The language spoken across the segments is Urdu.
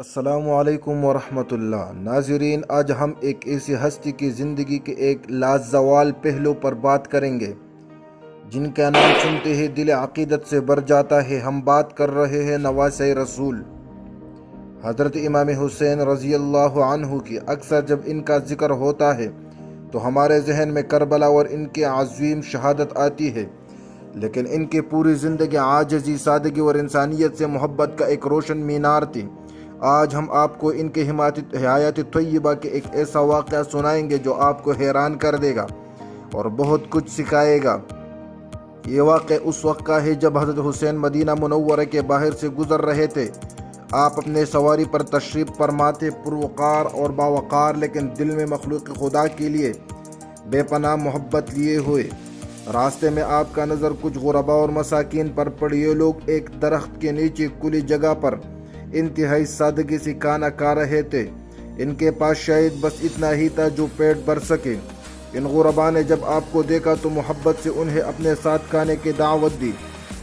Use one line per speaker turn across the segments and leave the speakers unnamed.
السلام علیکم ورحمۃ اللہ ناظرین، آج ہم ایک ایسی ہستی کی زندگی کے ایک لازوال پہلو پر بات کریں گے جن کا نام سنتے ہی دل عقیدت سے بھر جاتا ہے۔ ہم بات کر رہے ہیں نواسۂ رسول حضرت امام حسین رضی اللہ عنہ کی۔ اکثر جب ان کا ذکر ہوتا ہے تو ہمارے ذہن میں کربلا اور ان کی عظیم شہادت آتی ہے، لیکن ان کی پوری زندگی عاجزی، سادگی اور انسانیت سے محبت کا ایک روشن مینار تھی۔ آج ہم آپ کو ان کے حیات طیبہ کے ایک ایسا واقعہ سنائیں گے جو آپ کو حیران کر دے گا اور بہت کچھ سکھائے گا۔ یہ واقعہ اس وقت کا ہے جب حضرت حسین مدینہ منورہ کے باہر سے گزر رہے تھے۔ آپ اپنے سواری پر تشریف فرما تھے، پروقار اور باوقار، لیکن دل میں مخلوق خدا کے لیے بے پناہ محبت لیے ہوئے۔ راستے میں آپ کا نظر کچھ غرباء اور مساکین پر پڑی۔ یہ لوگ ایک درخت کے نیچے کھلی جگہ پر انتہائی سادگی سے کھانا کھا رہے تھے۔ ان کے پاس شاید بس اتنا ہی تھا جو پیٹ بھر سکے۔ ان غرباء نے جب آپ کو دیکھا تو محبت سے انہیں اپنے ساتھ کھانے کی دعوت دی۔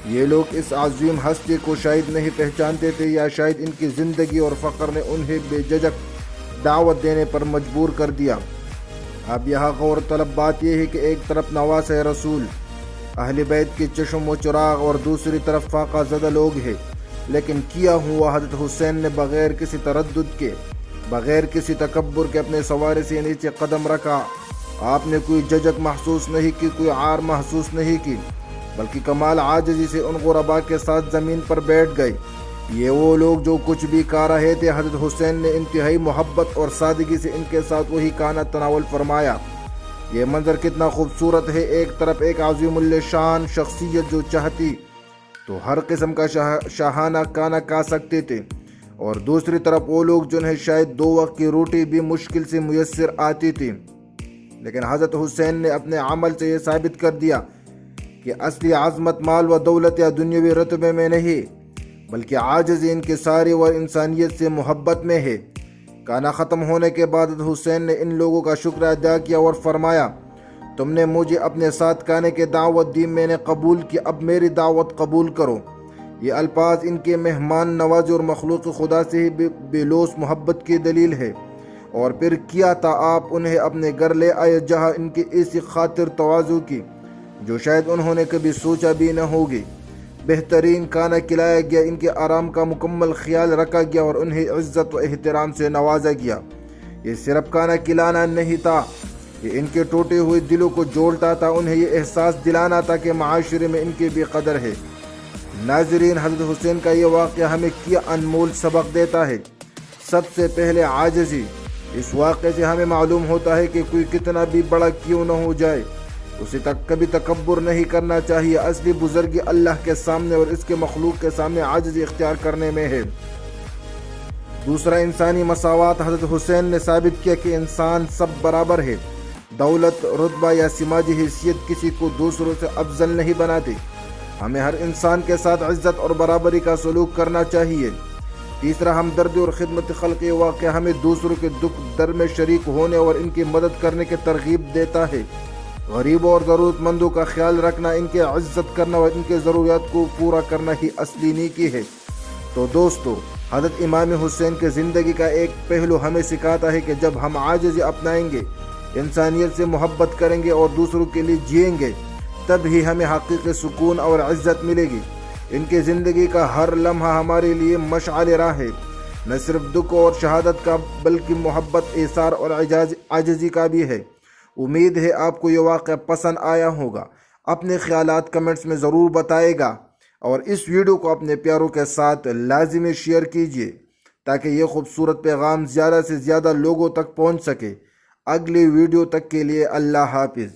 یہ لوگ اس عظیم ہستی کو شاید نہیں پہچانتے تھے، یا شاید ان کی زندگی اور فقر نے انہیں بے جھجک دعوت دینے پر مجبور کر دیا۔ اب یہاں غور طلب بات یہ ہے کہ ایک طرف نواسۂ رسول اہل بیت کے چشم و چراغ اور دوسری طرف فاقہ زدہ لوگ ہیں، لیکن کیا ہوا حضرت حسین نے بغیر کسی تردد کے، بغیر کسی تکبر کے اپنے سوارے سے نیچے قدم رکھا۔ آپ نے کوئی جھجک محسوس نہیں کی، کوئی عار محسوس نہیں کی، بلکہ کمال عاجزی سے ان غرباء کے ساتھ زمین پر بیٹھ گئے۔ یہ وہ لوگ جو کچھ بھی کھا رہے تھے، حضرت حسین نے انتہائی محبت اور سادگی سے ان کے ساتھ وہی کھانا تناول فرمایا۔ یہ منظر کتنا خوبصورت ہے۔ ایک طرف ایک عظیم الشان شخصیت جو چاہتی تو ہر قسم کا شاہانہ کھانا کھا سکتے تھے، اور دوسری طرف وہ لوگ جنہیں شاید 2 وقت کی روٹی بھی مشکل سے میسر آتی تھی۔ لیکن حضرت حسین نے اپنے عمل سے یہ ثابت کر دیا کہ اصلی عظمت مال و دولت یا دنیاوی رتبے میں نہیں، بلکہ عاجزی، انکساری اور انسانیت سے محبت میں ہے۔ کھانا ختم ہونے کے بعد حضرت حسین نے ان لوگوں کا شکر ادا کیا اور فرمایا، تم نے مجھے اپنے ساتھ کھانے کی دعوت دی، میں نے قبول کی، اب میری دعوت قبول کرو۔ یہ الفاظ ان کے مہمان نوازی اور مخلوق خدا سے ہی بے لوث محبت کی دلیل ہے۔ اور پھر کیا تھا، آپ انہیں اپنے گھر لے آئے جہاں ان کی ایسی خاطر تواضع کی جو شاید انہوں نے کبھی سوچا بھی نہ ہوگی۔ بہترین کھانا کھلایا گیا، ان کے آرام کا مکمل خیال رکھا گیا اور انہیں عزت و احترام سے نوازا گیا۔ یہ صرف کھانا کھلانا نہیں تھا، یہ ان کے ٹوٹے ہوئے دلوں کو جوڑتا تھا، انہیں یہ احساس دلانا تھا کہ معاشرے میں ان کی بھی قدر ہے۔ ناظرین، حضرت حسین کا یہ واقعہ ہمیں کیا انمول سبق دیتا ہے۔ سب سے پہلے عاجزی۔ اس واقعے سے ہمیں معلوم ہوتا ہے کہ کوئی کتنا بھی بڑا کیوں نہ ہو جائے، اسے کبھی تکبر نہیں کرنا چاہیے۔ اصلی بزرگی اللہ کے سامنے اور اس کے مخلوق کے سامنے عاجزی اختیار کرنے میں ہے۔ دوسرا، انسانی مساوات۔ حضرت حسین نے ثابت کیا کہ انسان سب برابر ہے۔ دولت، رتبہ یا سماجی حیثیت کسی کو دوسروں سے افضل نہیں بناتی۔ ہمیں ہر انسان کے ساتھ عزت اور برابری کا سلوک کرنا چاہیے۔ تیسرا، ہمدردی اور خدمت خلق۔ یہ واقعہ ہمیں دوسروں کے دکھ درد میں شریک ہونے اور ان کی مدد کرنے کی ترغیب دیتا ہے۔ غریبوں اور ضرورت مندوں کا خیال رکھنا، ان کی عزت کرنا اور ان کی ضروریات کو پورا کرنا ہی اصلی نیکی ہے۔ تو دوستو، حضرت امام حسین کی زندگی کا ایک پہلو ہمیں سکھاتا ہے کہ جب ہم عاجزی اپنائیں گے، انسانیت سے محبت کریں گے اور دوسروں کے لیے جئیں گے، تب ہی ہمیں حقیقی سکون اور عزت ملے گی۔ ان کی زندگی کا ہر لمحہ ہمارے لیے مشعل راہ ہے، نہ صرف دکھ اور شہادت کا بلکہ محبت، ایثار اور عاجزی کا بھی ہے۔ امید ہے آپ کو یہ واقعہ پسند آیا ہوگا۔ اپنے خیالات کمنٹس میں ضرور بتائے گا، اور اس ویڈیو کو اپنے پیاروں کے ساتھ لازمی شیئر کیجیے تاکہ یہ خوبصورت پیغام زیادہ سے زیادہ لوگوں تک پہنچ سکے۔ اگلی ویڈیو تک کے لیے اللہ حافظ۔